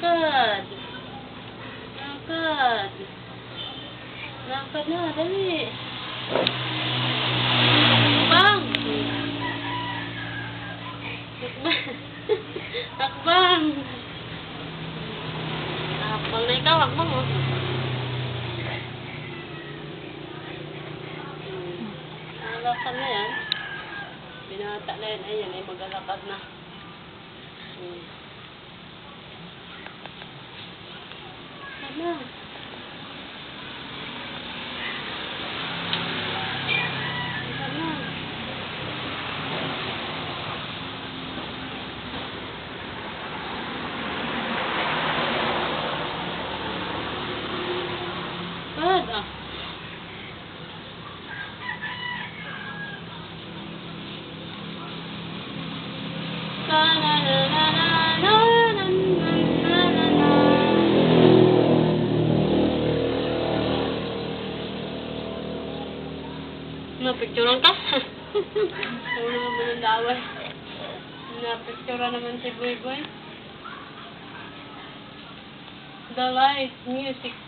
Lakad. Lakad. Lakad na, dali. Hakbang. Hakbang. Hakbang. Hakbang na ikaw, hakbang mo. Lakad na yan. Binata na yan. Ayan, ay magalakad na. Lakad na. Lakad ah. Napicturean ka? Ano naman ang daway? Napicturean naman si Boy Boy. The light music.